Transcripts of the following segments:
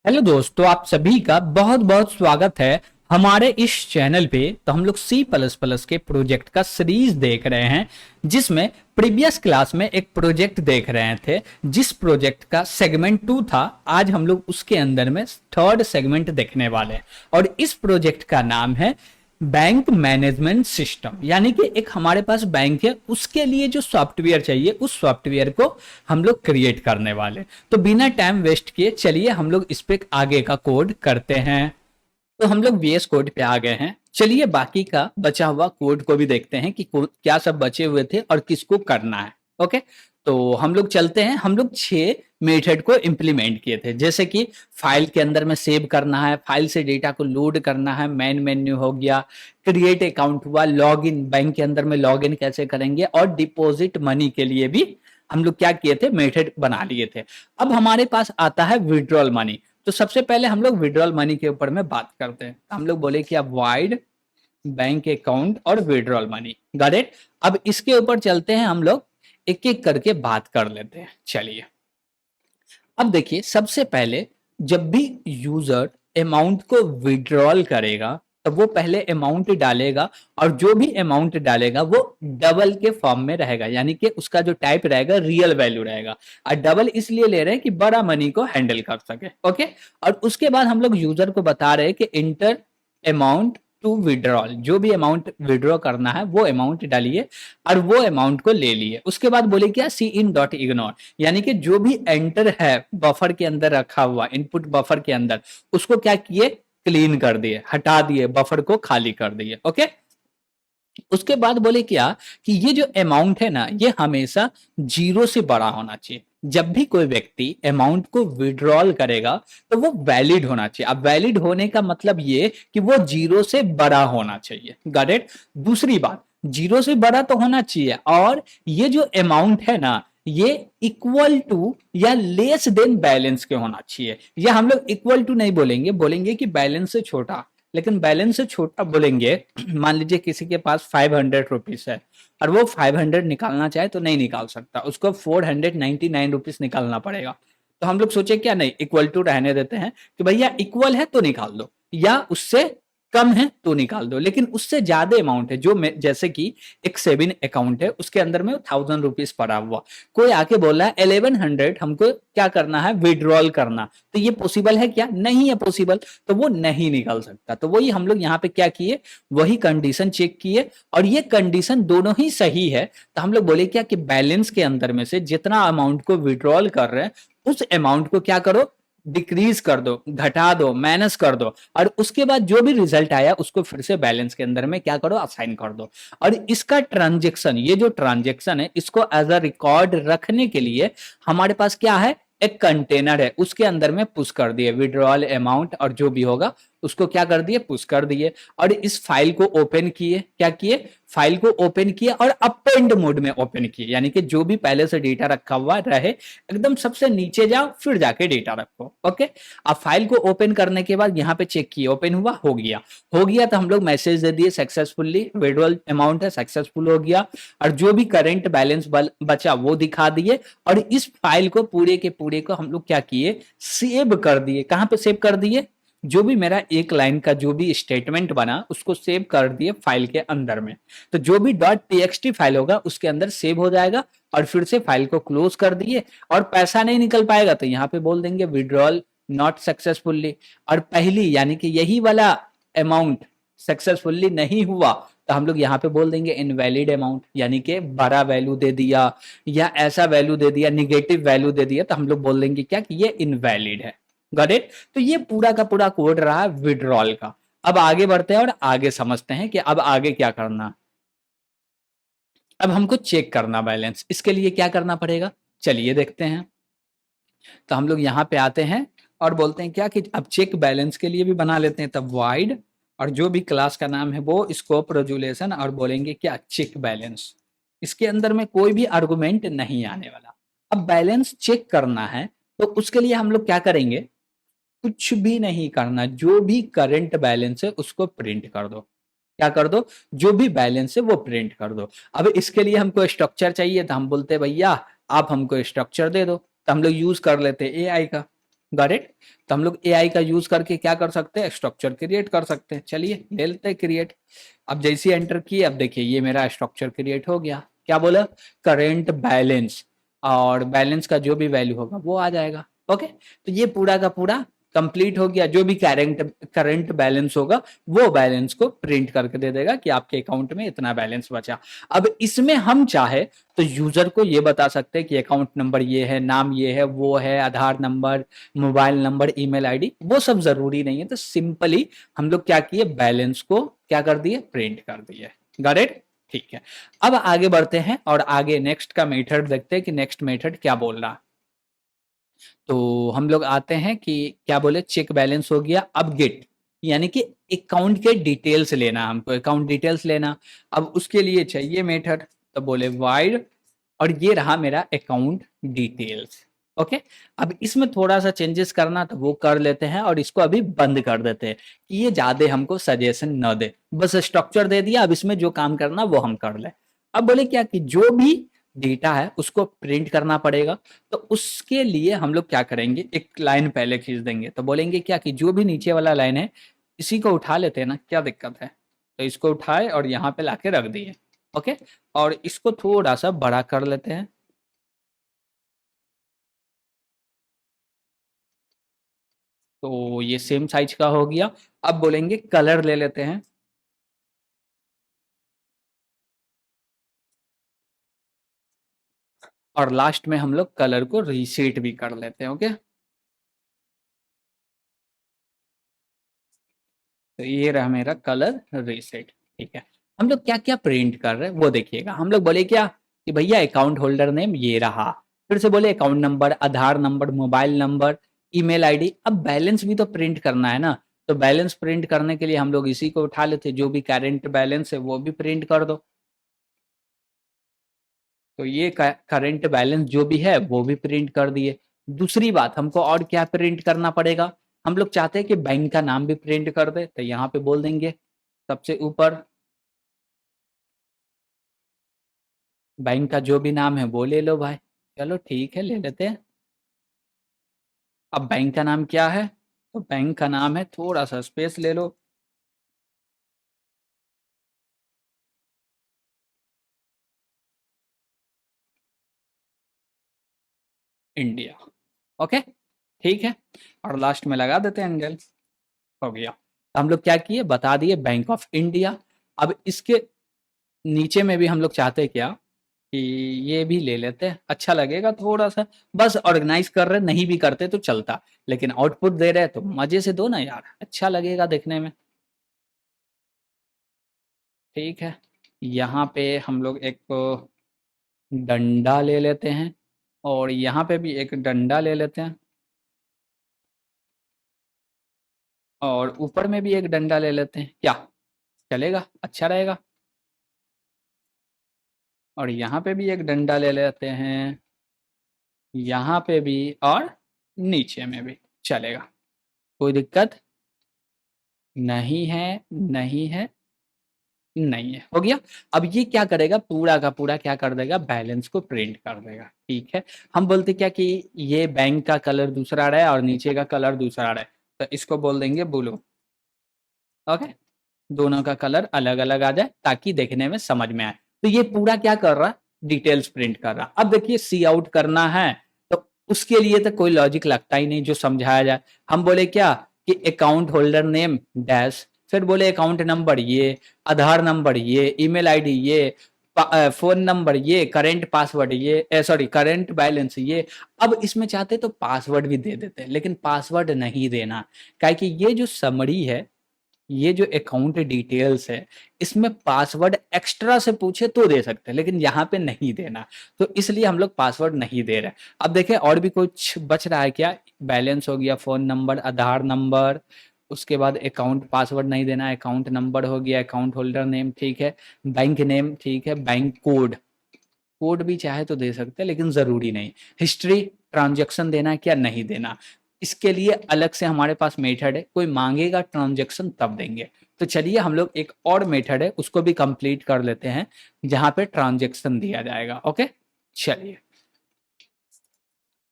Hello दोस्तों, आप सभी का बहुत बहुत स्वागत है हमारे इस चैनल पे। तो हम लोग सी प्लस प्लस के प्रोजेक्ट का सीरीज देख रहे हैं, जिसमें प्रीवियस क्लास में एक प्रोजेक्ट देख रहे थे जिस प्रोजेक्ट का सेगमेंट 2 था। आज हम लोग उसके अंदर में थर्ड सेगमेंट देखने वाले हैं और इस प्रोजेक्ट का नाम है बैंक मैनेजमेंट सिस्टम। यानी कि एक हमारे पास बैंक है, उसके लिए जो सॉफ्टवेयर चाहिए उस सॉफ्टवेयर को हम लोग क्रिएट करने वाले। तो बिना टाइम वेस्ट किए चलिए हम लोग इस पे आगे का कोड करते हैं। तो हम लोग VS कोड पे आ गए हैं। चलिए बाकी का बचा हुआ कोड को भी देखते हैं कि क्या सब बचे हुए थे और किसको करना है। ओके, तो हम लोग चलते हैं। हम लोग 6 मेथड को इंप्लीमेंट किए थे, जैसे कि फाइल के अंदर में सेव करना है, फाइल से डेटा को लोड करना है, मेन मेन्यू हो गया, क्रिएट अकाउंट हुआ, लॉग इन, बैंक के अंदर में लॉग इन कैसे करेंगे, और डिपॉजिट मनी के लिए भी हम लोग क्या किए थे, मेथड बना लिए थे। अब हमारे पास आता है विड्रॉल मनी। तो सबसे पहले हम लोग विड्रॉल मनी के ऊपर में बात करते हैं। हम लोग बोले कि अब वाइड बैंक अकाउंट और विड्रॉल मनी, गॉट इट। अब इसके ऊपर चलते हैं, हम लोग एक एक करके बात कर लेते हैं। चलिए अब देखिए, सबसे पहले जब भी यूजर अमाउंट को विड्रॉल करेगा तो वो पहले अमाउंट डालेगा, और जो भी अमाउंट डालेगा वो डबल के फॉर्म में रहेगा, यानी कि उसका जो टाइप रहेगा रियल वैल्यू रहेगा। और डबल इसलिए ले रहे हैं कि बड़ा मनी को हैंडल कर सके। ओके, और उसके बाद हम लोग यूजर को बता रहे हैं कि इंटर अमाउंट टू विड्रॉल, जो भी अमाउंट विड्रॉ करना है वो अमाउंट डालिए और वो अमाउंट को ले लिए। उसके बाद बोले क्या, सी इन डॉट इग्नोर, यानी कि जो भी एंटर है बफर के अंदर रखा हुआ, इनपुट बफर के अंदर, उसको क्या किए, क्लीन कर दिए, हटा दिए, बफर को खाली कर दिए। ओके, उसके बाद बोले क्या कि ये जो अमाउंट है ना, ये हमेशा 0 से बड़ा होना चाहिए। जब भी कोई व्यक्ति अमाउंट को विड्रॉल करेगा तो वो वैलिड होना चाहिए। अब वैलिड होने का मतलब ये कि वो 0 से बड़ा होना चाहिए, गॉट इट। दूसरी बात, 0 से बड़ा तो होना चाहिए, और ये जो अमाउंट है ना, ये इक्वल टू या लेस देन बैलेंस के होना चाहिए। या हम लोग इक्वल टू नहीं बोलेंगे, बोलेंगे कि बैलेंस से छोटा। लेकिन बैलेंस से छोटा बोलेंगे, मान लीजिए किसी के पास 500 रुपीज है और वो 500 निकालना चाहे तो नहीं निकाल सकता, उसको 499 रुपीज निकालना पड़ेगा। तो हम लोग सोचे क्या, नहीं, इक्वल टू रहने देते हैं कि भैया इक्वल है तो निकाल दो, या उससे कम है तो निकाल दो। लेकिन उससे ज्यादा अमाउंट है, जो जैसे कि एक सेविंग अकाउंट है, उसके अंदर में 1000 रुपीज पड़ा हुआ, कोई आके बोला है 1100 हमको क्या करना है, विड्रॉल करना, तो ये पॉसिबल है क्या, नहीं है पॉसिबल, तो वो नहीं निकल सकता। तो वही हम लोग यहाँ पे क्या किए, वही कंडीशन चेक किए, और ये कंडीशन दोनों ही सही है। तो हम लोग बोले क्या कि बैलेंस के अंदर में से जितना अमाउंट को विड्रॉल कर रहे हैं उस अमाउंट को क्या करो, डिक्रीज कर दो, घटा दो, माइनस कर दो, और उसके बाद जो भी रिजल्ट आया उसको फिर से बैलेंस के अंदर में क्या करो, असाइन कर दो। और इसका ट्रांजेक्शन, ये जो ट्रांजेक्शन है, इसको एज अ रिकॉर्ड रखने के लिए हमारे पास क्या है, एक कंटेनर है, उसके अंदर में पुश कर दिए विड्रॉल अमाउंट, और जो भी होगा उसको क्या कर दिए, पुश कर दिए। और इस फाइल को ओपन किए, क्या किए, फाइल को ओपन किया और अपेंड मोड में ओपन किए, यानी कि जो भी पहले से डेटा रखा हुआ रहे, एकदम सबसे नीचे जाओ फिर जाके डेटा रखो। ओके, अब फाइल को ओपन करने के बाद यहाँ पे चेक किए, ओपन हुआ, हो गया, हो गया, तो हम लोग मैसेज दे दिए सक्सेसफुली विड्रॉल अमाउंट है, सक्सेसफुल हो गया, और जो भी करेंट बैलेंस बचा वो दिखा दिए। और इस फाइल को पूरे के पूरे को हम लोग क्या किए, सेव कर दिए। कहां पे सेव कर दिए, जो भी मेरा एक लाइन का जो भी स्टेटमेंट बना उसको सेव कर दिए फाइल के अंदर में। तो जो भी .txt फाइल होगा उसके अंदर सेव हो जाएगा, और फिर से फाइल को क्लोज कर दिए। और पैसा नहीं निकल पाएगा तो यहाँ पे बोल देंगे विड्रॉल नॉट सक्सेसफुली, और पहली यानी कि यही वाला अमाउंट सक्सेसफुली नहीं हुआ तो हम लोग यहाँ पे बोल देंगे इनवैलिड अमाउंट, यानी कि बड़ा वैल्यू दे दिया या ऐसा वैल्यू दे दिया, निगेटिव वैल्यू दे दिया, तो हम लोग बोल देंगे क्या कि ये इनवैलिड है, गॉट इट। तो ये पूरा का पूरा कोड रहा विड्रॉल का। अब आगे बढ़ते हैं और आगे समझते हैं कि अब आगे क्या करना। अब हमको चेक करना बैलेंस, इसके लिए क्या करना पड़ेगा, चलिए देखते हैं। तो हम लोग यहाँ पे आते हैं और बोलते हैं क्या कि अब चेक बैलेंस के लिए भी बना लेते हैं, तब वाइड, और जो भी क्लास का नाम है वो स्कोप रेजुलेशन, और बोलेंगे क्या, चेक बैलेंस। इसके अंदर में कोई भी आर्गुमेंट नहीं आने वाला। अब बैलेंस चेक करना है तो उसके लिए हम लोग क्या करेंगे, कुछ भी नहीं करना, जो भी करंट बैलेंस है उसको प्रिंट कर दो। क्या कर दो, जो भी बैलेंस है वो प्रिंट कर दो। अब इसके लिए हमको स्ट्रक्चर चाहिए, तो हम बोलते हैं भैया आप हमको स्ट्रक्चर दे दो, तो हम लोग यूज कर लेते हैं एआई का। Got it. तो हम लोग एआई का यूज करके क्या कर सकते हैं, स्ट्रक्चर क्रिएट कर सकते हैं। चलिए ले लेते हैं क्रिएट। अब जैसे एंटर किए, अब देखिए ये मेरा स्ट्रक्चर क्रिएट हो गया। क्या बोला, करेंट बैलेंस, और बैलेंस का जो भी वैल्यू होगा वो आ जाएगा। ओके, तो ये पूरा का पूरा कंप्लीट हो गया। जो भी करंट करंट बैलेंस होगा वो बैलेंस को प्रिंट करके दे देगा कि आपके अकाउंट में इतना बैलेंस बचा। अब इसमें हम चाहे तो यूजर को ये बता सकते हैं कि अकाउंट नंबर ये है, नाम ये है, वो है, Aadhaar number, mobile number, email ID, वो सब जरूरी नहीं है। तो सिंपली हम लोग क्या किए, बैलेंस को क्या कर दिए, प्रिंट कर दिए। गॉट इट, ठीक है। अब आगे बढ़ते हैं और आगे नेक्स्ट का मेथड देखते हैं कि नेक्स्ट मेथड क्या बोल रहा। तो हम लोग आते हैं कि क्या बोले, चेक बैलेंस हो गया। अब गेट, यानी कि अकाउंट के डिटेल्स लेना, हमको अकाउंट डिटेल्स लेना। अब उसके लिए चाहिए मेथड, तो बोले वाइड, और ये रहा मेरा अकाउंट डिटेल्स। ओके, अब इसमें थोड़ा सा चेंजेस करना तो वो कर लेते हैं, और इसको अभी बंद कर देते हैं कि ये ज्यादा हमको सजेशन न दे। बस स्ट्रक्चर दे दिया, अब इसमें जो काम करना वो हम कर ले। अब बोले क्या कि जो भी डेटा है उसको प्रिंट करना पड़ेगा। तो उसके लिए हम लोग क्या करेंगे, एक लाइन पहले खींच देंगे। तो बोलेंगे क्या कि जो भी नीचे वाला लाइन है इसी को उठा लेते हैं ना, क्या दिक्कत है। तो इसको उठाए और यहाँ पे लाके रख दिए। ओके, और इसको थोड़ा सा बड़ा कर लेते हैं। तो ये सेम साइज का हो गया। अब बोलेंगे कलर ले लेते हैं, और लास्ट में हम लोग कलर को रीसेट भी कर लेते हैं। ओके, तो ये रहा मेरा कलर रीसेट। ठीक है, हम लोग क्या क्या प्रिंट कर रहे हैं वो देखिएगा। हम लोग बोले क्या कि भैया अकाउंट होल्डर नेम ये रहा, फिर से बोले account number, Aadhaar number, mobile number, email ID. अब बैलेंस भी तो प्रिंट करना है ना, तो बैलेंस प्रिंट करने के लिए हम लोग इसी को उठा लेते, जो भी करंट बैलेंस है वो भी प्रिंट कर दो। तो ये करंट बैलेंस जो भी है वो भी प्रिंट कर दिए। दूसरी बात, हमको और क्या प्रिंट करना पड़ेगा, हम लोग चाहते हैं कि बैंक का नाम भी प्रिंट कर दे। तो यहाँ पे बोल देंगे सबसे ऊपर बैंक का जो भी नाम है वो ले लो भाई। चलो ठीक है, ले लेते हैं। अब बैंक का नाम क्या है, तो बैंक का नाम है, थोड़ा सा स्पेस ले लो, इंडिया। ओके, ठीक है, और लास्ट में लगा देते हैं एंगल। हो गया। तो हम लोग क्या किए, बता दिए बैंक ऑफ इंडिया। अब इसके नीचे में भी हम लोग चाहते हैं क्या कि ये भी ले लेते हैं, अच्छा लगेगा थोड़ा सा। बस ऑर्गेनाइज कर रहे, नहीं भी करते तो चलता, लेकिन आउटपुट दे रहे हैं तो मजे से दो ना यार, अच्छा लगेगा देखने में। ठीक है, यहाँ पे हम लोग एक डंडा ले लेते हैं, और यहाँ पे भी एक डंडा ले लेते हैं, और ऊपर में भी एक डंडा ले लेते हैं। क्या चलेगा, अच्छा रहेगा। और यहाँ पे भी एक डंडा ले लेते हैं, यहाँ पे भी, और नीचे में भी चलेगा, कोई दिक्कत नहीं है, नहीं है, नहीं है। हो गया। अब ये क्या करेगा, पूरा का पूरा क्या कर देगा, बैलेंस को प्रिंट कर देगा। ठीक है, हम बोलते क्या कि ये बैंक का कलर दूसरा रहा है और नीचे का कलर दूसरा रहा है, तो इसको बोल देंगे ब्लू। ओके, दोनों का कलर अलग अलग आ जाए ताकि देखने में समझ में आए। तो ये पूरा क्या कर रहा, डिटेल्स प्रिंट कर रहा। अब देखिए सी आउट करना है, तो उसके लिए तो कोई लॉजिक लगता ही नहीं जो समझाया जाए। हम बोले क्या कि अकाउंट होल्डर नेम डैश, फिर बोले अकाउंट नंबर ये, आधार नंबर ये, ईमेल आईडी ये, फोन नंबर ये, करेंट पासवर्ड ये, सॉरी करेंट बैलेंस ये। अब इसमें चाहते तो पासवर्ड भी दे देते, लेकिन पासवर्ड नहीं देना, क्या कि ये जो समरी है, ये जो अकाउंट डिटेल्स है, इसमें पासवर्ड एक्स्ट्रा से पूछे तो दे सकते हैं, लेकिन यहाँ पे नहीं देना। तो इसलिए हम लोग पासवर्ड नहीं दे रहे। अब देखें और भी कुछ बच रहा है क्या, बैलेंस हो गया, फोन नंबर, आधार नंबर, उसके बाद अकाउंट पासवर्ड नहीं देना, अकाउंट नंबर हो गया, अकाउंट होल्डर नेम ठीक है, बैंक नेम ठीक है, बैंक कोड, कोड भी चाहे तो दे सकते हैं लेकिन जरूरी नहीं। हिस्ट्री, ट्रांजैक्शन देना है क्या, नहीं देना। इसके लिए अलग से हमारे पास मेथड है, कोई मांगेगा ट्रांजैक्शन तब देंगे। तो चलिए हम लोग एक और मेथड है उसको भी कंप्लीट कर लेते हैं, जहां पे ट्रांजैक्शन दिया जाएगा। ओके, चलिए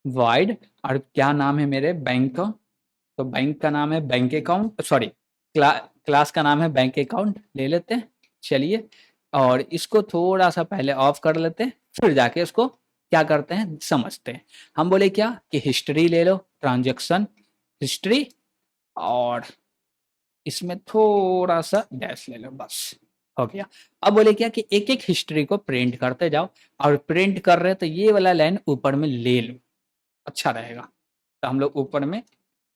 वाइड, और क्या नाम है मेरे बैंक का, तो बैंक का नाम है बैंक अकाउंट, सॉरी क्लास का नाम है बैंक अकाउंट ले लेते हैं। चलिए, और इसको थोड़ा सा पहले ऑफ कर लेते हैं, फिर जाके इसको क्या करते हैं समझते हैं। हम बोले क्या कि हिस्ट्री ले लो, ट्रांजैक्शन हिस्ट्री, और इसमें थोड़ा सा डैश ले लो, बस हो गया। अब बोले क्या कि एक एक हिस्ट्री को प्रिंट करते जाओ, और प्रिंट कर रहे तो ये वाला लाइन ऊपर में ले लो, अच्छा रहेगा। तो हम लोग ऊपर में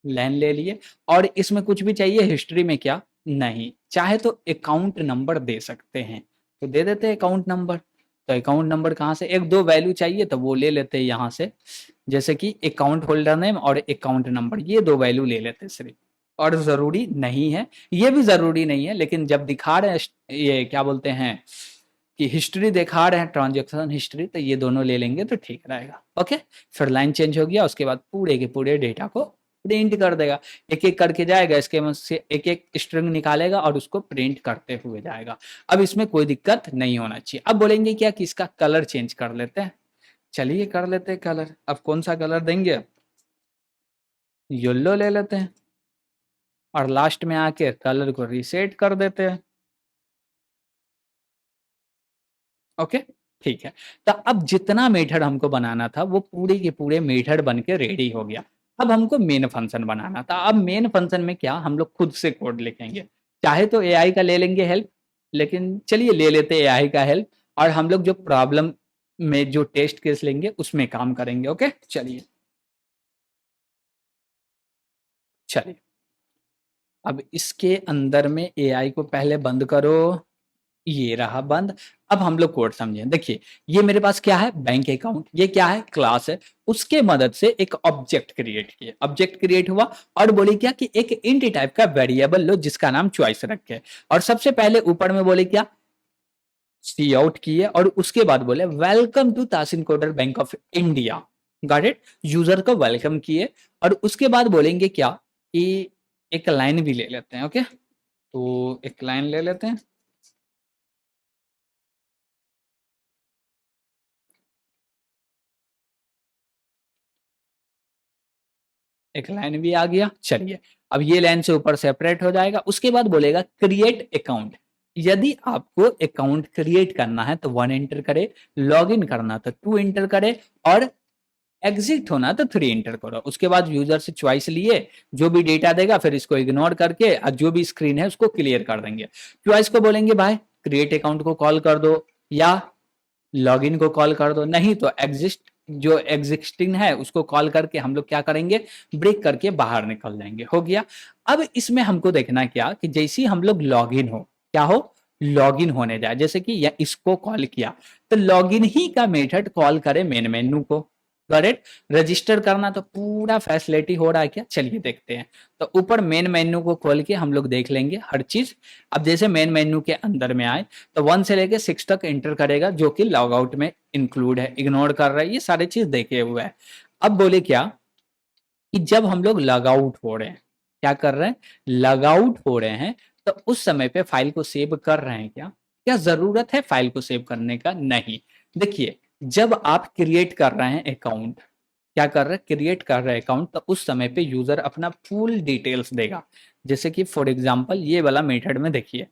लाइन ले लिए, और इसमें कुछ भी चाहिए हिस्ट्री में क्या नहीं, चाहे तो अकाउंट नंबर दे सकते हैं, तो दे देते हैं अकाउंट नंबर। तो अकाउंट नंबर कहाँ से, एक दो वैल्यू चाहिए तो वो ले लेते हैं यहाँ से, जैसे कि अकाउंट होल्डर नेम और अकाउंट नंबर, ये दो वैल्यू ले लेते हैं सिर्फ। और ज़रूरी नहीं है, ये भी ज़रूरी नहीं है, लेकिन जब दिखा रहे हैं ये क्या बोलते हैं कि हिस्ट्री दिखा रहे हैं ट्रांजैक्शन हिस्ट्री, तो ये दोनों ले लेंगे तो ठीक रहेगा। ओके, फिर लाइन चेंज हो गया, उसके बाद पूरे के पूरे डेटा को प्रिंट कर देगा, एक एक करके जाएगा, इसके में से एक एक स्ट्रिंग निकालेगा और उसको प्रिंट करते हुए जाएगा। अब इसमें कोई दिक्कत नहीं होना चाहिए। अब बोलेंगे क्या कि इसका कलर चेंज कर लेते हैं, चलिए कर लेते हैं कलर। अब कौन सा कलर देंगे, येलो ले लेते हैं, और लास्ट में आके कलर को रीसेट कर देते हैं। ओके, ठीक है। तो अब जितना मेथड हमको बनाना था वो पूरे के पूरे मेथड बन के रेडी हो गया। अब हमको मेन फंक्शन बनाना था। अब मेन फंक्शन में क्या हम लोग खुद से कोड लिखेंगे, चाहे तो एआई का ले लेंगे हेल्प, लेकिन चलिए ले लेते हैं एआई का हेल्प, और हम लोग जो प्रॉब्लम में जो टेस्ट केस लेंगे उसमें काम करेंगे। ओके, चलिए चलिए। अब इसके अंदर में एआई को पहले बंद करो, ये रहा बंद। अब हम लोग कोड समझें, देखिए ये मेरे पास क्या है बैंक अकाउंट, ये क्या है क्लास है, उसके मदद से एक ऑब्जेक्ट क्रिएट किया, ऑब्जेक्ट क्रिएट हुआ, और बोले क्या कि एक इंट टाइप का वेरिएबल लो जिसका नाम चॉइस रखे, और सबसे पहले ऊपर में बोले क्या सी आउट किए, और उसके बाद बोले welcome to Taseen coder bank of India, got it, user को वेलकम किए, और उसके बाद बोलेंगे क्या कि एक लाइन भी ले लेते हैं। ओके, तो एक लाइन ले लेते हैं, एक लाइन भी आ गया। चलिए, अब ये लाइन से ऊपर सेपरेट हो जाएगा। उसके बाद बोलेगा क्रिएट अकाउंट, यदि आपको अकाउंट क्रिएट करना है तो 1 एंटर करे, लॉग इन करना तो 2 एंटर करे, और एग्जिट होना तो 3 एंटर करो। उसके बाद यूजर से चॉइस लिए, जो भी डेटा देगा फिर इसको इग्नोर करके जो भी स्क्रीन है उसको क्लियर कर देंगे। चॉइस को बोलेंगे भाई क्रिएट अकाउंट को कॉल कर दो, या लॉगिन को कॉल कर दो, नहीं तो एग्जिस्ट जो एग्जिस्टिंग है उसको कॉल करके हम लोग क्या करेंगे ब्रेक करके बाहर निकल जाएंगे। हो गया। अब इसमें हमको देखना क्या कि जैसे ही हम लोग लॉगिन हो, क्या हो लॉगिन होने जाए, जैसे कि या इसको कॉल किया तो लॉगिन ही का मेथड कॉल करे मेन मेन्यू को, करेक्ट। रजिस्टर करना तो पूरा फैसिलिटी हो रहा है क्या, चलिए देखते हैं। तो ऊपर मेन मेन्यू को खोल के हम लोग देख लेंगे हर चीज। अब जैसे मेन मेन्यू के अंदर में आए तो 1 से लेके 6 तक एंटर करेगा, जो कि लॉग आउट में इंक्लूड है, इग्नोर कर रहा है, ये सारी चीज देखे हुए है। अब बोले क्या कि जब हम लोग लॉग आउट हो रहे हैं, क्या कर रहे हैं लॉग आउट हो रहे हैं, तो उस समय पे फाइल को सेव कर रहे हैं क्या, क्या जरूरत है फाइल को सेव करने का, नहीं। देखिए जब आप क्रिएट कर रहे हैं अकाउंट, क्या कर रहे हैं क्रिएट कर रहे हैं अकाउंट, तो उस समय पे यूजर अपना फुल डिटेल्स देगा। जैसे कि फॉर एग्जांपल ये वाला मेथड में देखिए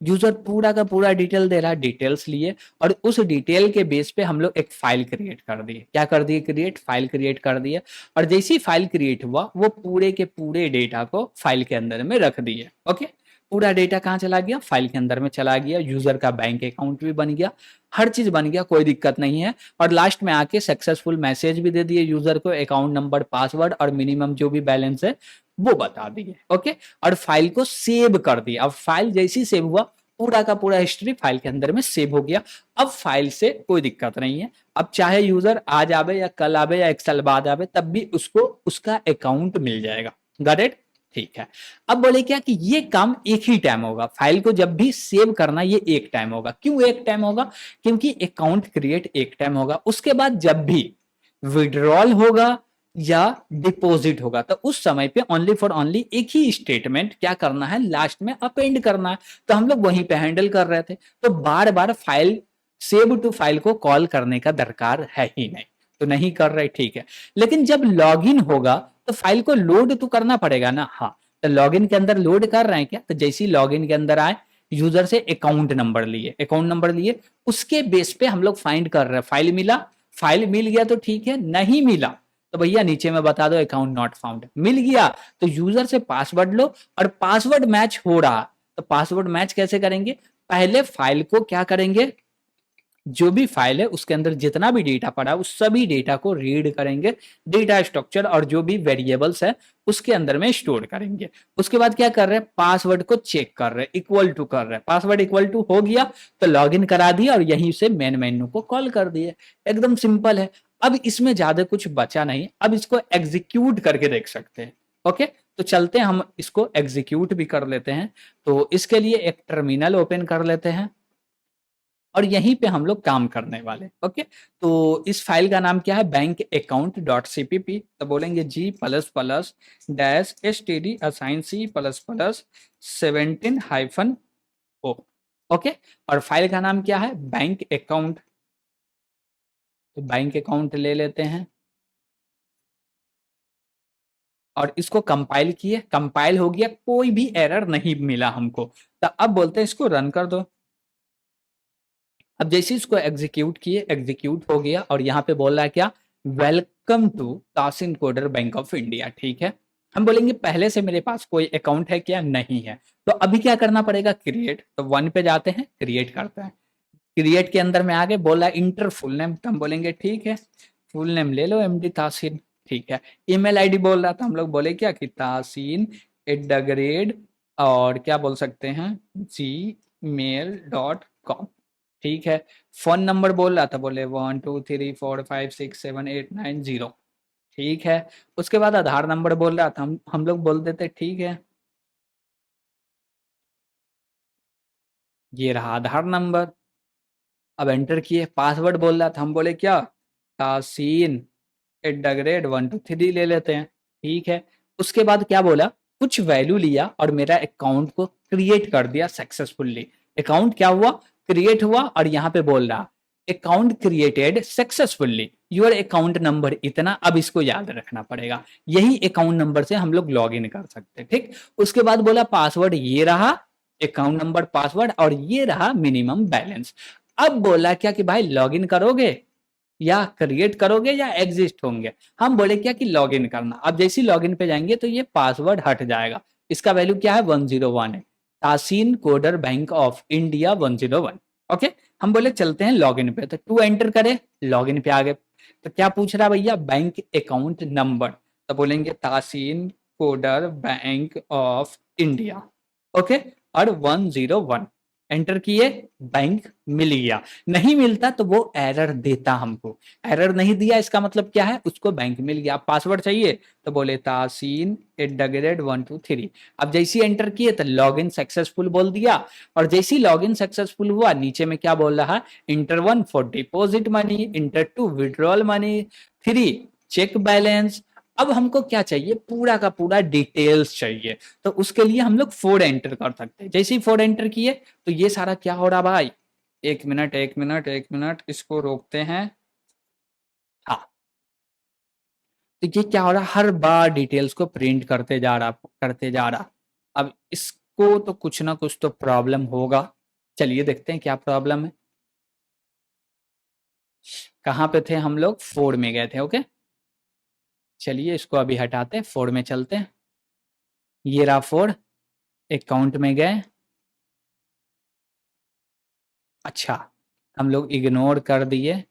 यूजर पूरा का पूरा डिटेल दे रहा है, डिटेल्स लिए, और उस डिटेल के बेस पे हम लोग एक फाइल क्रिएट कर दिए, क्या कर दिए क्रिएट फाइल क्रिएट कर दिए, और जैसी ही फाइल क्रिएट हुआ वो पूरे के पूरे डेटा को फाइल के अंदर में रख दिए। ओके, पूरा डेटा कहाँ चला गया फाइल के अंदर में चला गया, यूजर का बैंक अकाउंट भी बन गया, हर चीज बन गया, कोई दिक्कत नहीं है। और लास्ट में आके सक्सेसफुल मैसेज भी दे दिए यूजर को, अकाउंट नंबर पासवर्ड और मिनिमम जो भी बैलेंस है वो बता दिए। ओके, और फाइल को सेव कर दिया। अब फाइल जैसी सेव हुआ पूरा का पूरा हिस्ट्री फाइल के अंदर में सेव हो गया। अब फाइल से कोई दिक्कत नहीं है, अब चाहे यूजर आज आवे या कल आवे या 1 साल बाद आवे तब भी उसको उसका अकाउंट मिल जाएगा। गॉट इट, ठीक है। अब बोले क्या कि ये काम एक ही टाइम होगा, फाइल को जब भी सेव करना ये एक टाइम होगा। क्यों एक टाइम होगा, क्योंकि अकाउंट क्रिएट एक टाइम होगा, उसके बाद जब भी विड्रॉल होगा या डिपॉजिट होगा तो उस समय पे ओनली फॉर ओनली एक ही स्टेटमेंट क्या करना है लास्ट में अपेंड करना है। तो हम लोग वहीं पे हैंडल कर रहे थे, तो बार बार फाइल सेव टू फाइल को कॉल करने का दरकार है ही नहीं। तो नहीं कर रहे, ठीक है। लेकिन जब लॉगिन होगा तो फाइल को लोड तो करना पड़ेगा ना। हाँ, तो लॉगिन के अंदर लोड कर रहे हैं क्या? तो जैसे ही लॉगिन के अंदर आए, यूजर से अकाउंट नंबर लिए, उसके बेस पे हम लोग फाइंड कर रहे हैं। फाइल मिल गया तो ठीक है, नहीं मिला तो भैया नीचे में बता दो अकाउंट नॉट फाउंड। मिल गया तो यूजर से पासवर्ड लो, और पासवर्ड मैच हो रहा तो पासवर्ड मैच कैसे करेंगे? पहले फाइल को क्या करेंगे, जो भी फाइल है उसके अंदर जितना भी डेटा पड़ा है उस सभी डेटा को रीड करेंगे, डेटा स्ट्रक्चर और जो भी वेरिएबल्स है उसके अंदर में स्टोर करेंगे। उसके बाद क्या कर रहे हैं, पासवर्ड को चेक कर रहे हैं, इक्वल टू कर रहे हैं। पासवर्ड इक्वल टू हो गया तो लॉगिन करा दिया और यहीं से मेन मेन्यू को कॉल कर दिए। एकदम सिंपल है। अब इसमें ज्यादा कुछ बचा नहीं, अब इसको एग्जीक्यूट करके देख सकते हैं। ओके, तो चलते हैं हम इसको एग्जीक्यूट भी कर लेते हैं। तो इसके लिए एक टर्मिनल ओपन कर लेते हैं और यहीं पे हम लोग काम करने वाले। ओके, तो इस फाइल का नाम क्या है, बैंक अकाउंट डॉट सीपीपी। तो बोलेंगे G plus plus dash S T D assign C plus plus 17-o। Okay, और फाइल का नाम क्या है, बैंक अकाउंट। तो बैंक अकाउंट ले लेते हैं और इसको कंपाइल किए, कंपाइल हो गया, कोई भी एरर नहीं मिला हमको। तो अब बोलते हैं इसको रन कर दो। अब जैसे इसको एग्जीक्यूट किए, एग्जीक्यूट हो गया और यहाँ पे बोल रहा है क्या, welcome to Taseen coder bank of India. ठीक है, हम बोलेंगे पहले से मेरे पास कोई अकाउंट है क्या, नहीं है। तो अभी क्या करना पड़ेगा, क्रिएट। तो 1 पे जाते हैं, क्रिएट करते हैं। क्रिएट के अंदर में आगे बोला इंटर फुल नेम, तो हम बोलेंगे ठीक है, फुल नेम ले लो एमडी तासीन। ठीक है, ईमेल आईडी बोल रहा था, हम लोग बोले क्या कि तासीन @ और क्या बोल सकते हैं, gmail.com। ठीक है, फोन नंबर बोल रहा था, बोले 1234567890। ठीक है, उसके बाद आधार नंबर बोल रहा था, हम लोग बोल देते ठीक है, ये रहा आधार नंबर। अब एंटर किए, पासवर्ड बोल रहा था, हम बोले क्या, तासीन @123 ले लेते हैं। ठीक है, उसके बाद क्या बोला, कुछ वैल्यू लिया और मेरा अकाउंट को क्रिएट कर दिया सक्सेसफुली। अकाउंट क्या हुआ, क्रिएट हुआ, और यहाँ पे बोल रहा account created successfully, your account number इतना। अब इसको याद रखना पड़ेगा, यही अकाउंट नंबर से हम लोग लॉग इन कर सकते हैं। ठीक, उसके बाद बोला पासवर्ड ये रहा, अकाउंट नंबर पासवर्ड, और ये रहा मिनिमम बैलेंस। अब बोला क्या कि भाई लॉगिन करोगे या क्रिएट करोगे या एग्जिस्ट होंगे। हम बोले क्या कि लॉगिन करना। अब जैसे ही लॉगिन पे जाएंगे तो ये पासवर्ड हट जाएगा। इसका वैल्यू क्या है, 101 है, Taseen coder bank of India 101। Okay, हम बोले चलते हैं लॉगिन पे, तो 2 एंटर करें, लॉगिन पे आ गए। तो क्या पूछ रहा भैया, बैंक अकाउंट नंबर। तो बोलेंगे Taseen coder bank of India. Okay, और 101 एंटर किए, बैंक मिल गया। नहीं मिलता तो वो एरर देता हमको, एरर नहीं दिया इसका मतलब क्या है, उसको बैंक मिल गया। पासवर्ड चाहिए तो बोले तासीन @123। अब जैसी एंटर किए तो लॉग इन सक्सेसफुल बोल दिया, और जैसी लॉग इन सक्सेसफुल हुआ नीचे में क्या बोल रहा है, enter 1 for deposit money, enter 2 withdrawal money, 3 check balance. अब हमको क्या चाहिए, पूरा का पूरा डिटेल्स चाहिए। तो उसके लिए हम लोग 4 एंटर कर सकते हैं। जैसे ही 4 एंटर किए तो ये सारा क्या हो रहा भाई, एक मिनट एक मिनट एक मिनट, इसको रोकते हैं। हाँ, तो ये क्या हो रहा, हर बार डिटेल्स को प्रिंट करते जा रहा। अब इसको तो कुछ ना कुछ तो प्रॉब्लम होगा, चलिए देखते हैं क्या प्रॉब्लम है। कहाँ पे थे हम लोग, 4 में गए थे। ओके, चलिए इसको अभी हटाते हैं, 4 में चलते हैं। ये रहा 4, अकाउंट में गए। अच्छा, हम लोग इग्नोर कर दिए।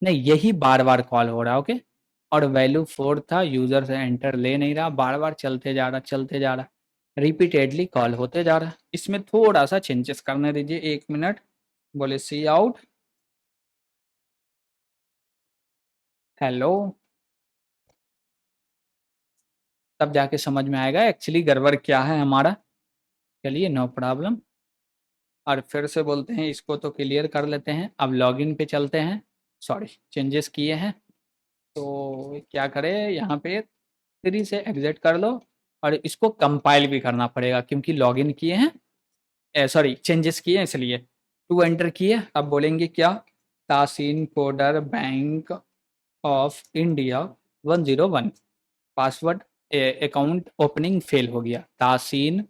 नहीं, यही बार बार कॉल हो रहा। ओके, और वैल्यू 4 था, यूजर से एंटर ले नहीं रहा, बार बार चलते जा रहा, रिपीटेडली कॉल होते जा रहा। इसमें थोड़ा सा चेंजेस करने दीजिए, 1 मिनट। बोले सी आउट, हेलो, तब जाके समझ में आएगा एक्चुअली गड़बड़ क्या है हमारा। चलिए नो प्रॉब्लम, और फिर से बोलते हैं, इसको तो क्लियर कर लेते हैं। अब लॉगिन पे चलते हैं, सॉरी चेंजेस किए हैं तो क्या करें, यहाँ पे 3 से एग्जिट कर लो, और इसको कंपाइल भी करना पड़ेगा क्योंकि लॉगिन किए हैं, सॉरी चेंजेस किए हैं इसलिए। टू एंटर किए, अब बोलेंगे क्या, Taseen coder bank of India 101, password account opening fail हो गया। Taseen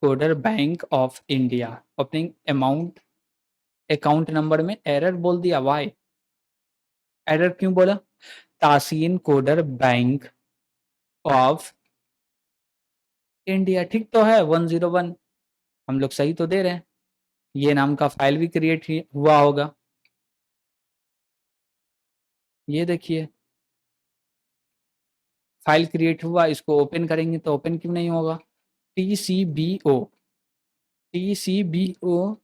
coder bank of India opening amount, account number में एरर बोल दिया, वाई एरर क्यों बोला? Taseen coder bank of India ठीक तो है 101, हम लोग सही तो दे रहे हैं। ये नाम का फाइल भी क्रिएट हुआ होगा, ये देखिए फाइल क्रिएट हुआ, इसको ओपन करेंगे तो ओपन क्यों नहीं होगा? TCBO TCBO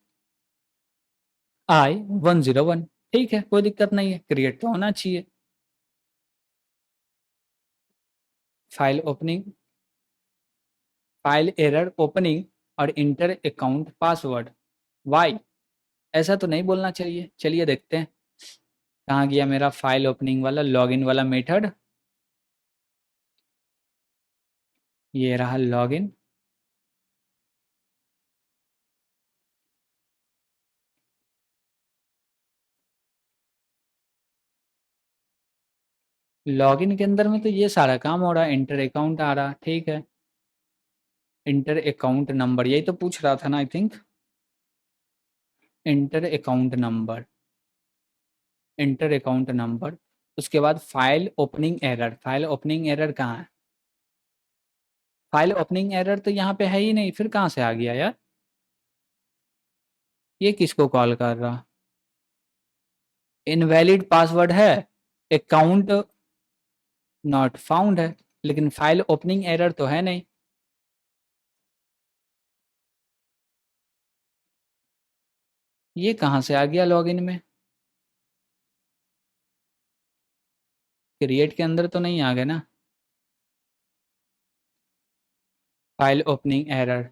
I 101, ठीक है कोई दिक्कत नहीं है, क्रिएट तो होना चाहिए। File opening, file error opening और इंटर अकाउंट पासवर्ड, वाई ऐसा तो नहीं बोलना चाहिए। चलिए देखते हैं कहाँ गया मेरा फाइल ओपनिंग वाला लॉगिन वाला मेथड, ये रहा लॉगिन। लॉगिन के अंदर में तो ये सारा काम हो रहा है, इंटर अकाउंट आ रहा, ठीक है। इंटर अकाउंट नंबर यही तो पूछ रहा था ना, I think inter account number, inter account number, उसके बाद file opening error, file opening error कहाँ है? फाइल ओपनिंग एरर तो यहाँ पे है ही नहीं, फिर कहाँ से आ गया यार? ये किसको कॉल कर रहा? इनवैलिड पासवर्ड है, अकाउंट नॉट फाउंड है, लेकिन फाइल ओपनिंग एरर तो है नहीं। ये कहाँ से आ गया लॉगिन में? क्रिएट के अंदर तो नहीं आ गया ना? File opening error,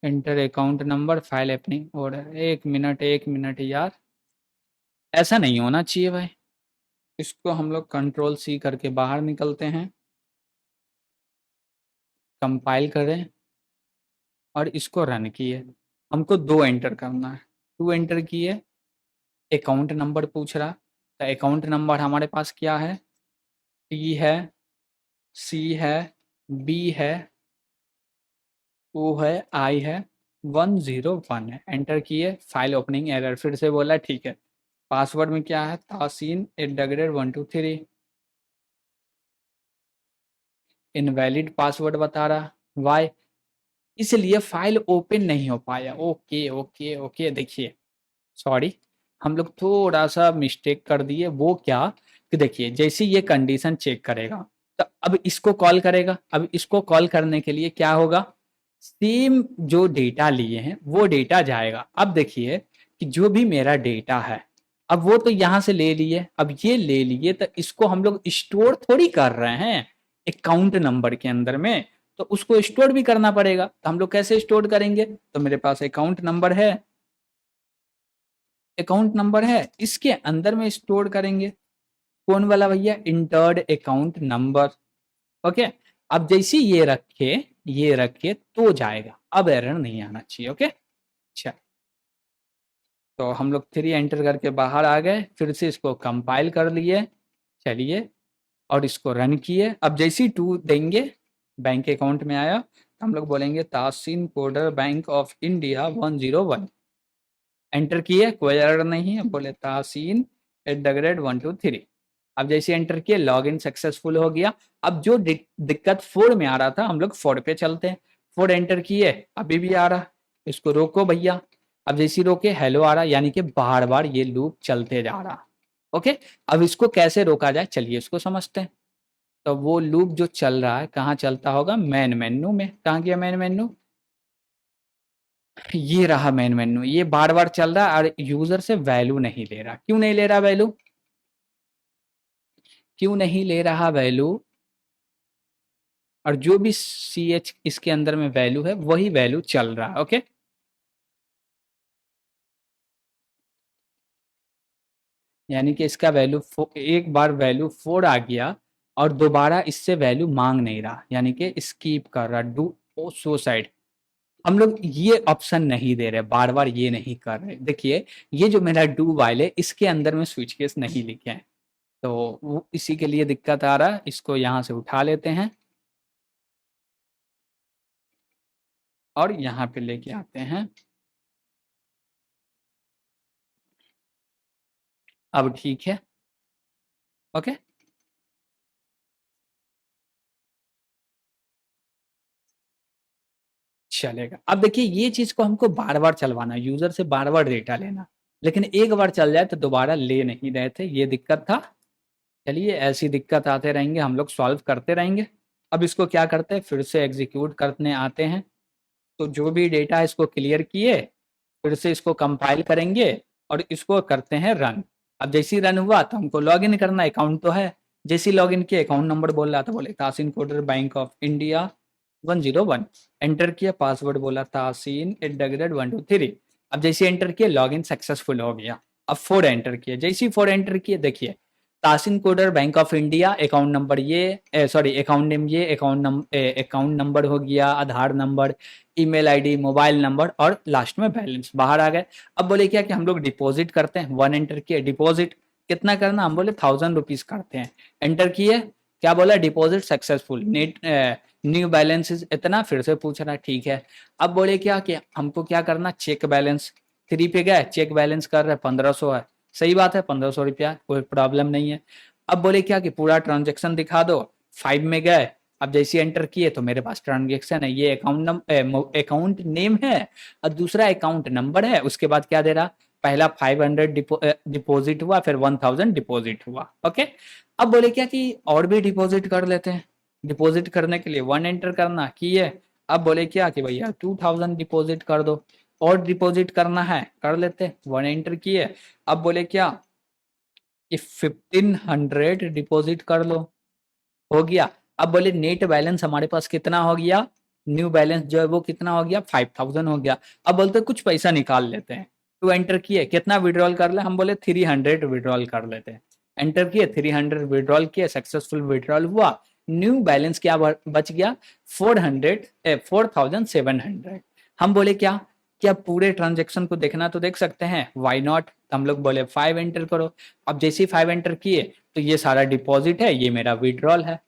inter account number, file opening order, एक मिनट यार, ऐसा नहीं होना चाहिए भाई। इसको हम लोग कंट्रोल C करके बाहर निकलते हैं, कंपाइल करें और इसको रन किए। हमको 2 एंटर करना है, 2 एंटर किए, अकाउंट नंबर पूछ रहा, तो अकाउंट नंबर हमारे पास क्या है? T है, C है, B है, O है, I है, 101 है, एंटर किए, फाइल ओपनिंग एरर फिर से बोला, ठीक है। पासवर्ड में क्या है? तासीन@123, इनवैलिड पासवर्ड बता रहा, वाई इसलिए फाइल ओपन नहीं हो पाया। ओके ओके ओके, देखिए सॉरी, हम लोग थोड़ा सा मिस्टेक कर दिए। वो क्या कि देखिए जैसे ये कंडीशन चेक करेगा तो अब इसको कॉल करेगा, अब इसको कॉल करने के लिए क्या होगा, सेम जो डेटा लिए हैं वो डेटा जाएगा। अब देखिए कि जो भी मेरा डेटा है, अब वो तो यहाँ से ले लिए, अब ये ले लिए तो इसको हम लोग स्टोर थोड़ी कर रहे हैं अकाउंट नंबर के अंदर में, तो उसको स्टोर भी करना पड़ेगा। तो हम लोग कैसे स्टोर करेंगे? तो मेरे पास अकाउंट नंबर है, अकाउंट नंबर है, इसके अंदर में स्टोर करेंगे। कौन वाला भैया? Entered account number. ओके, अब जैसे ये रखे तो जाएगा, अब एरर नहीं आना चाहिए। ओके, अच्छा तो हम लोग 3 एंटर करके बाहर आ गए, फिर से इसको कंपाइल कर लिए, चलिए, और इसको रन किए। अब जैसे ही 2 देंगे बैंक अकाउंट में आया, तो हम लोग बोलेंगे Taseen coder bank of India 101, enter किए, कोई एरर नहीं है, बोले तासीन@123। अब जैसे एंटर किए, लॉगिन सक्सेसफुल हो गया। अब जो दिक्कत 4 में आ रहा था, हम लोग 4 पे चलते हैं। 4 एंटर किए, अभी भी आ रहा, इसको रोको भैया। अब जैसे रोके, हेलो आ रहा, यानी कि बार बार ये लूप चलते जा रहा। ओके, अब इसको कैसे रोका जाए, चलिए इसको समझते हैं। तो वो लूप जो चल रहा है कहाँ चलता होगा? मेन मेन्यू में। कहाँ गया मेन मेन्यू? ये रहा मेन मेन्यू, ये बार बार चल रहा है और यूजर से वैल्यू नहीं ले रहा। क्यों नहीं ले रहा वैल्यू? क्यों नहीं ले रहा वैल्यू? और जो भी CH इसके अंदर में वैल्यू है वही वैल्यू चल रहा है। ओके, यानी कि इसका वैल्यू एक बार वैल्यू 4 आ गया और दोबारा इससे वैल्यू मांग नहीं रहा, यानी कि स्कीप कर रहा, डू सुसाइड। हम लोग ये ऑप्शन नहीं दे रहे, बार बार ये नहीं कर रहे। देखिए ये जो मेरा डू वाइल है इसके अंदर में स्विच केस नहीं लिखे हैं, तो वो इसी के लिए दिक्कत आ रहा है। इसको यहाँ से उठा लेते हैं और यहाँ पे लेके आते हैं। अब ठीक है, ओके। चलेगा। अब देखिए ये चीज को हमको बार बार चलवाना, यूजर से बार बार डेटा लेना, लेकिन एक बार चल जाए तो दोबारा ले नहीं रहे थे, ये दिक्कत था। चलिए ऐसी दिक्कत आते रहेंगे, हम लोग सॉल्व करते रहेंगे। अब इसको क्या करते हैं, फिर से एग्जीक्यूट करने आते हैं। तो जो भी डेटा है इसको क्लियर किए, फिर से इसको कंपाइल करेंगे और इसको करते हैं रन। अब जैसे ही रन हुआ तो हमको लॉग इन करना, अकाउंट तो है। जैसे ही लॉग इन किया अकाउंट नंबर बोल रहा था, बोले Taseen coder bank of India 101, enter किया, पासवर्ड बोला तासीन @123। अब जैसे एंटर किया लॉग इन सक्सेसफुल हो गया। अब 4 एंटर किए, जैसे ही 4 एंटर किए देखिए Taseen coder bank of India, account number ये, सॉरी अकाउंट नेम ये, अकाउंट नंबर हो गया, Aadhaar number, email ID, mobile number और लास्ट में बैलेंस बाहर आ गए। अब बोले क्या कि हम लोग डिपॉजिट करते हैं, 1 एंटर किए, डिपॉजिट कितना करना, हम बोले 1000 रुपीज करते हैं, एंटर किए, क्या बोला, deposit successful, net new balance इतना, फिर से पूछ रहा है, ठीक है। अब बोले क्या कि हमको क्या करना, चेक बैलेंस 3 पे गए, चेक बैलेंस कर रहे 1500 है, सही बात है 1500 रुपया, कोई प्रॉब्लम नहीं है। अब बोले क्या कि पूरा ट्रांजेक्शन दिखा दो, 5 में गए। अब जैसे एंटर किए तो मेरे पास ट्रांजेक्शन है, ये अकाउंट नेम है और दूसरा अकाउंट नंबर है। उसके बाद क्या दे रहा, पहला 500 डिपॉजिट हुआ, फिर 1000 डिपॉजिट हुआ, ओके। अब बोले क्या कि और भी डिपॉजिट कर लेते हैं। डिपॉजिट करने के लिए 1 एंटर करना, किए। अब बोले क्या कि भैया 2000 डिपॉजिट कर दो, और डिपॉजिट करना है, कर लेते, 1 एंटर किए। अब बोले क्या कि 1500 डिपॉजिट कर लो, हो गया। अब बोले नेट बैलेंस हमारे पास कितना हो गया, न्यू बैलेंस जो है वो कितना हो गया, 5000 हो गया। अब बोलते कुछ पैसा निकाल लेते हैं, तो एंटर किए, कितना विड्रॉल कर ले, हम बोले 300 विड्रॉल कर लेते हैं, एंटर किए, 300 विड्रॉल किए, सक्सेसफुल विड्रॉल हुआ। न्यू बैलेंस क्या बच गया, 4700। हम बोले क्या, क्या पूरे ट्रांजेक्शन को देखना तो देख सकते हैं, वाई नॉट, हम लोग बोले 5 एंटर करो। अब जैसे ही 5 एंटर किए तो ये सारा डिपॉजिट है, ये मेरा विड्रॉल है,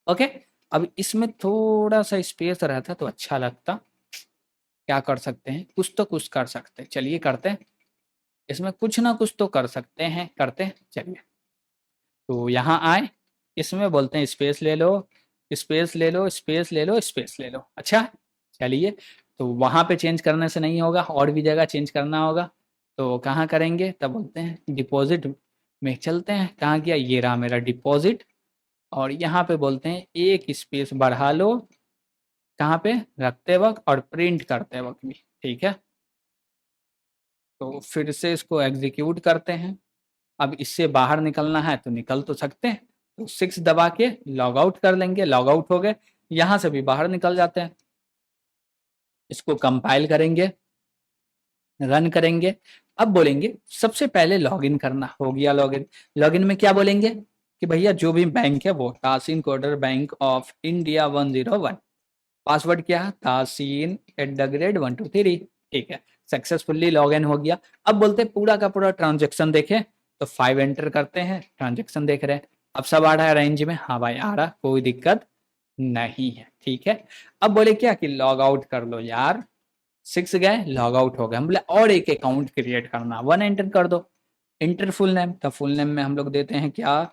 ओके। अब इसमें थोड़ा सा स्पेस रहता तो अच्छा लगता, क्या कर सकते हैं, कुछ तो कुछ कर सकते हैं, चलिए करते हैं, इसमें कुछ ना कुछ तो कर सकते हैं, करते हैं, चलिए। तो यहाँ आए, इसमें बोलते हैं स्पेस ले लो, स्पेस ले लो, स्पेस ले लो, स्पेस ले लो, अच्छा। चलिए, तो वहाँ पे चेंज करने से नहीं होगा, और भी जगह चेंज करना होगा, तो कहाँ करेंगे, तब बोलते हैं डिपॉजिट में चलते हैं, कहाँ गया, ये रहा मेरा डिपॉजिट, और यहाँ पे बोलते हैं एक स्पेस बढ़ा लो, कहाँ पे, रखते वक्त और प्रिंट करते वक्त भी, ठीक है। तो फिर से इसको एग्जीक्यूट करते हैं। अब इससे बाहर निकलना है तो निकल तो सकते हैं, तो 6 दबा के लॉग आउट कर लेंगे, लॉग आउट हो गए, यहाँ से भी बाहर निकल जाते हैं। इसको कंपाइल करेंगे, रन करेंगे। अब बोलेंगे सबसे पहले लॉगिन करना, हो गया लॉगिन। लॉगिन में क्या बोलेंगे कि भैया जो भी बैंक है वो Taseen coder bank of India 101, password क्या है, तासीन @123, ठीक है। सक्सेसफुली लॉग इन हो गया। अब बोलते हैं पूरा का पूरा ट्रांजेक्शन देखें, तो 5 एंटर करते हैं, ट्रांजेक्शन देख रहे हैं। अब सब आ रहा है रेंज में, हाँ भाई आ रहा, कोई दिक्कत नहीं है, ठीक है। अब बोले क्या कि लॉग आउट कर लो यार, 6 गए, लॉग आउट हो गए। हम बोले और एक अकाउंट क्रिएट करना, 1 एंटर कर दो, इंटर फुल नेम, तो फुल नेम में हम लोग देते हैं क्या,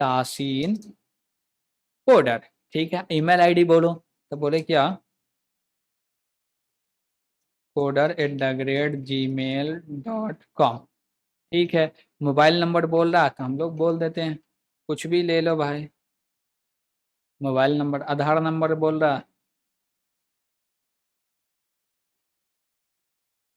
तासीन कोडर, ठीक है। ईमेल आईडी बोलो, तो बोले क्या, coder@gmail.com, ठीक है। मोबाइल नंबर बोल रहा तो हम लोग बोल देते हैं, कुछ भी ले लो भाई, मोबाइल नंबर, आधार नंबर बोल रहा,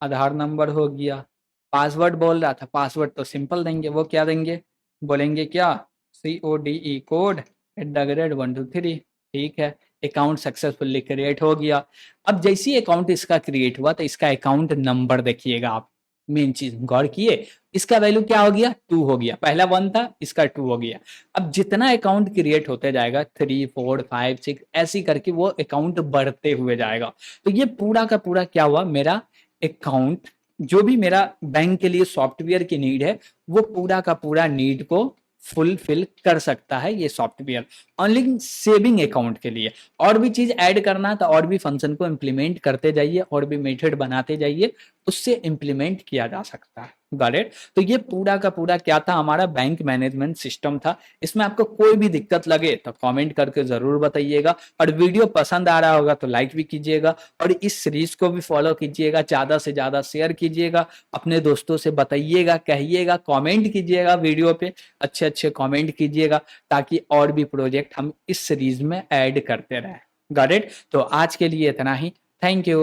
आधार नंबर हो गया। पासवर्ड बोल रहा था, पासवर्ड तो सिंपल देंगे, वो क्या देंगे, बोलेंगे क्या, CODE कोड @123, ठीक है। अकाउंट सक्सेसफुली क्रिएट हो गया। अब जैसे ही अकाउंट इसका क्रिएट हुआ तो इसका अकाउंट नंबर देखिएगा आप, मेन चीज गौर किए, इसका वैल्यू क्या हो गया 2 हो गया, पहला 1 था इसका 2 हो गया। अब जितना अकाउंट क्रिएट होते जाएगा 3 4 5 6 ऐसी करके वो अकाउंट बढ़ते हुए जाएगा। तो ये पूरा का पूरा क्या हुआ, मेरा अकाउंट जो भी मेरा बैंक के लिए सॉफ्टवेयर की नीड है वो पूरा का पूरा नीड को फुलफिल कर सकता है ये सॉफ्टवेयर ओनली सेविंग अकाउंट के लिए। और भी चीज ऐड करना तो और भी फंक्शन को इम्प्लीमेंट करते जाइए और भी मेथड बनाते जाइए, उससे इम्प्लीमेंट किया जा सकता है। Got it. तो ये पूरा का पूरा क्या था, हमारा बैंक मैनेजमेंट सिस्टम था। इसमें आपको कोई भी दिक्कत लगे तो कमेंट करके जरूर बताइएगा, और वीडियो पसंद आ रहा होगा तो लाइक भी कीजिएगा, और इस सीरीज को भी फॉलो कीजिएगा, ज्यादा से ज्यादा शेयर कीजिएगा, अपने दोस्तों से बताइएगा, कहिएगा, कमेंट कीजिएगा, वीडियो पे अच्छे अच्छे कमेंट कीजिएगा, ताकि और भी प्रोजेक्ट हम इस सीरीज में ऐड करते रहें। Got it. तो आज के लिए इतना ही। Thank you.